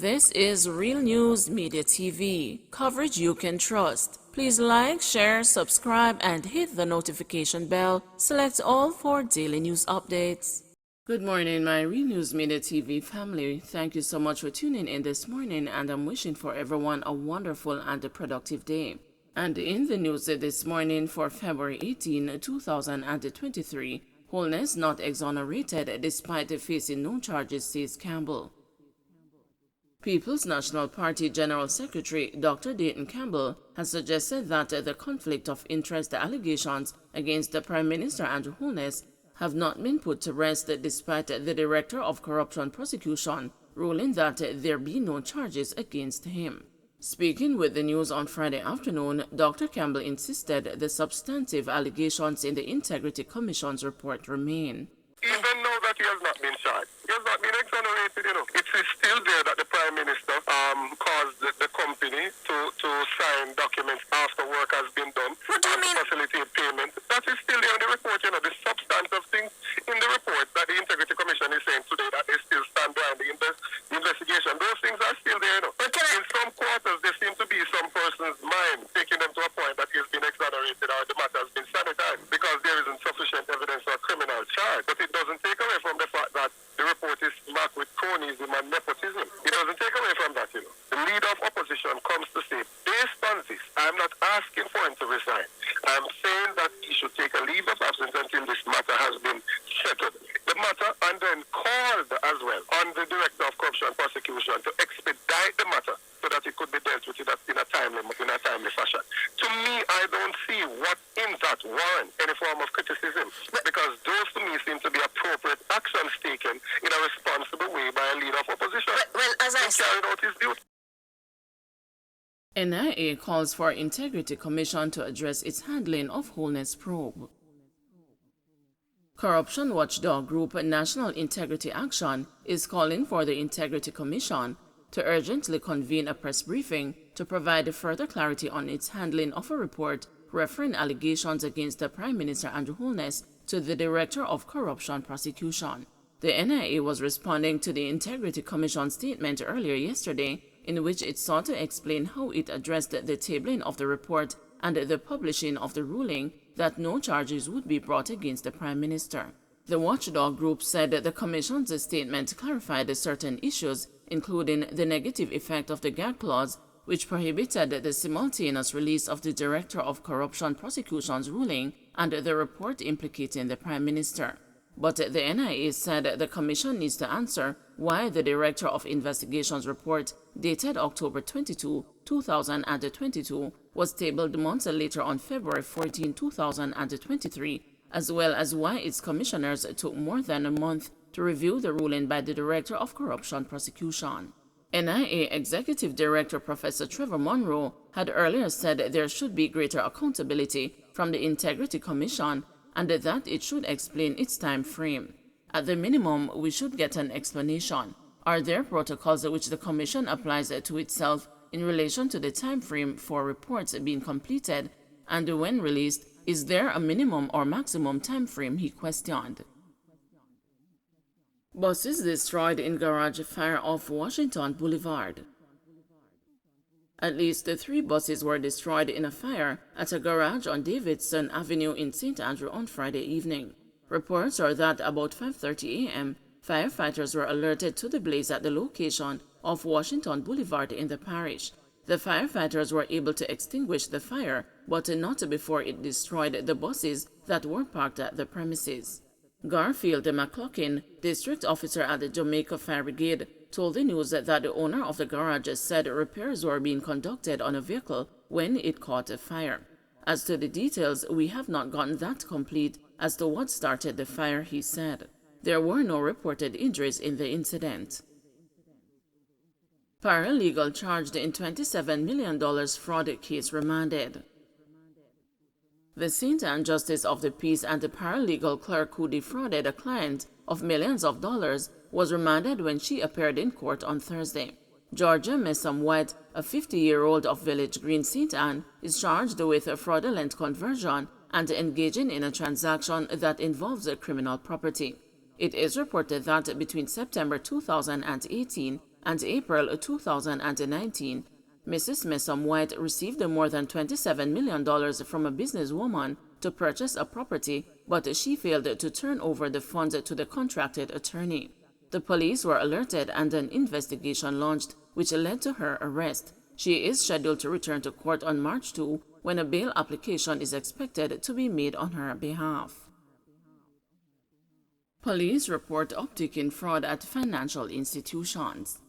This is Real News Media TV, coverage you can trust. Please like, share, subscribe, and hit the notification bell. Select all for daily news updates. Good morning, my Real News Media TV family. Thank you so much for tuning in this morning, and I'm wishing for everyone a wonderful and a productive day. And in the news this morning for February 18, 2023, Holness not exonerated despite facing no charges, says Campbell. People's National Party General Secretary Dr. Dayton Campbell has suggested that the conflict of interest allegations against the Prime Minister Andrew Holness have not been put to rest despite the Director of Corruption Prosecution ruling that there be no charges against him. Speaking with the news on Friday afternoon, Dr. Campbell insisted the substantive allegations in the Integrity Commission's report remain. Even now that he has not been charged, he has not been exonerated, It is still there that the Prime Minister caused the company to sign documents after work has been done. What do you mean? Facilitate payment. That is still there in the report, The substance of things in the report that the Integrity Commission is saying today that they still stand behind the investigation. Those things are still there, But in some quarters, there seem to be some person's mind taking them to a point that he's been exonerated or the matter has been sanitized because there isn't sufficient evidence for a criminal charge. But it doesn't take away from the fact that the report is marked with cronyism and nepotism. It doesn't take away from that, The leader of opposition comes to say, based on this, I'm not asking for him to resign. I'm saying that he should take a leave of absence until this matter has been settled. The matter, and then called as well on the Director of Corruption Prosecution to expedite the matter so that it could be dealt with in a timely fashion. To me, I don't see what in that warrant any form of criticism, because those to me seem to be appropriate actions taken in a responsible way by a leader of opposition. Well, as I said, carried out his duty. NIA calls for Integrity Commission to address its handling of Holness probe. Corruption watchdog group National Integrity Action is calling for the Integrity Commission to urgently convene a press briefing to provide further clarity on its handling of a report referring allegations against the Prime Minister Andrew Holness to the Director of Corruption Prosecution. The NIA was responding to the Integrity Commission statement earlier yesterday, in which it sought to explain how it addressed the tabling of the report and the publishing of the ruling that no charges would be brought against the Prime Minister. The watchdog group said that the Commission's statement clarified certain issues, including the negative effect of the gag clause, which prohibited the simultaneous release of the Director of Corruption Prosecution's ruling and the report implicating the Prime Minister. But the NIA said the Commission needs to answer why the Director of Investigation's report, dated October 22, 2022, was tabled months later on February 14, 2023, as well as why its commissioners took more than a month to review the ruling by the Director of Corruption Prosecution. NIA Executive Director Professor Trevor Monroe had earlier said there should be greater accountability from the Integrity Commission and that it should explain its time frame. At the minimum, we should get an explanation. Are there protocols which the Commission applies to itself in relation to the time frame for reports being completed, and when released, is there a minimum or maximum time frame, he questioned. Buses destroyed in garage fire off Washington Boulevard. At least 3 buses were destroyed in a fire at a garage on Davidson Avenue in St. Andrew on Friday evening. Reports are that about 5:30 a.m., firefighters were alerted to the blaze at the location of Washington Boulevard in the parish. The firefighters were able to extinguish the fire, but not before it destroyed the buses that were parked at the premises. Garfield McCloughin, district officer at the Jamaica Fire Brigade, told the news that the owner of the garage said repairs were being conducted on a vehicle when it caught fire. As to the details, we have not gotten that complete as to what started the fire, he said. There were no reported injuries in the incident. Paralegal charged in $27 million fraud case remanded. The St. Anne Justice of the Peace and the paralegal clerk who defrauded a client of millions of dollars was remanded when she appeared in court on Thursday. Georgia Messam White, a 50-year-old of Village Green, St. Anne, is charged with a fraudulent conversion and engaging in a transaction that involves criminal property. It is reported that between September 2018 and April 2019, Mrs. Messom White received more than $27 million from a businesswoman to purchase a property, but she failed to turn over the funds to the contracted attorney. The police were alerted and an investigation launched, which led to her arrest. She is scheduled to return to court on March 2, when a bail application is expected to be made on her behalf. Police report uptick in fraud at financial institutions.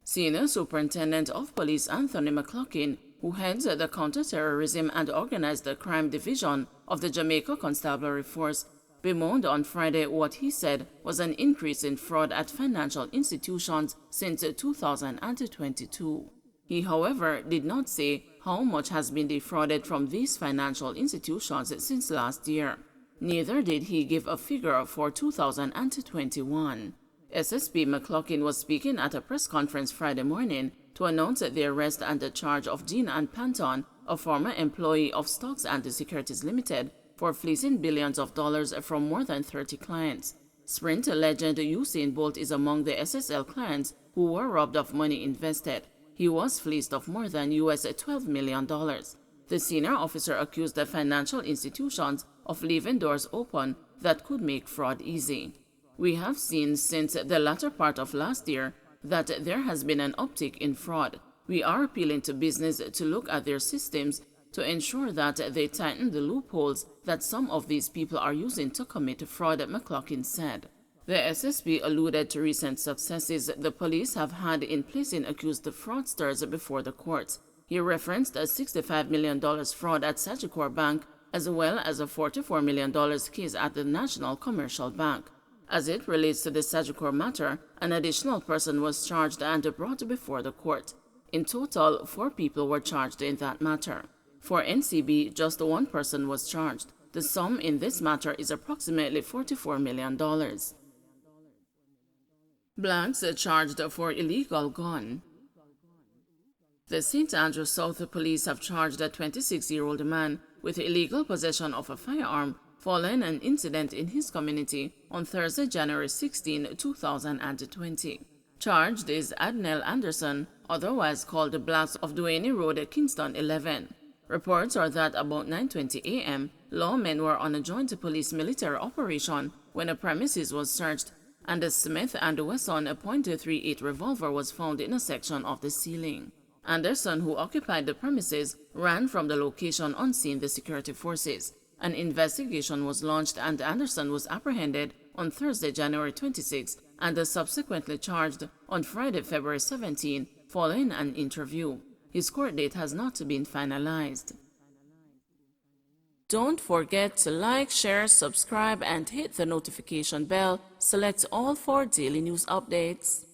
Senior Superintendent of Police Anthony McLaughlin, who heads the Counterterrorism and Organized Crime Division of the Jamaica Constabulary Force, bemoaned on Friday what he said was an increase in fraud at financial institutions since 2022. He, however, did not say how much has been defrauded from these financial institutions since last year. Neither did he give a figure for 2021. SSP McLaughlin was speaking at a press conference Friday morning to announce the arrest and the charge of Jean Ann Panton, a former employee of Stocks and Securities Limited, for fleecing billions of dollars from more than 30 clients. Sprint legend Usain Bolt is among the SSL clients who were robbed of money invested. He was fleeced of more than $12 million. The senior officer accused the financial institutions of leaving doors open that could make fraud easy. We have seen since the latter part of last year that there has been an uptick in fraud. We are appealing to business to look at their systems to ensure that they tighten the loopholes that some of these people are using to commit fraud, McLaughlin said. The SSP alluded to recent successes the police have had in placing accused fraudsters before the courts. He referenced a $65 million fraud at Sagicor Bank, as well as a $44 million case at the National Commercial Bank. As it relates to the Sagicor matter, an additional person was charged and brought before the court. In total, 4 people were charged in that matter. For NCB, just 1 person was charged. The sum in this matter is approximately $44 million. Blacks charged for illegal gun. The St. Andrew South Police have charged a 26-year-old man with illegal possession of a firearm following an incident in his community on Thursday, January 16, 2020. Charged is Adnell Anderson, otherwise called Blacks of Duane Road, Kingston 11. Reports are that about 9:20 a.m., lawmen were on a joint police-military operation when a premises was searched, and a Smith & Wesson .38 revolver was found in a section of the ceiling. Anderson, who occupied the premises, ran from the location unseen the security forces. An investigation was launched and Anderson was apprehended on Thursday, January 26, and subsequently charged on Friday, February 17, following an interview. His court date has not been finalized. Don't forget to like, share, subscribe, and hit the notification bell. Select all for daily news updates.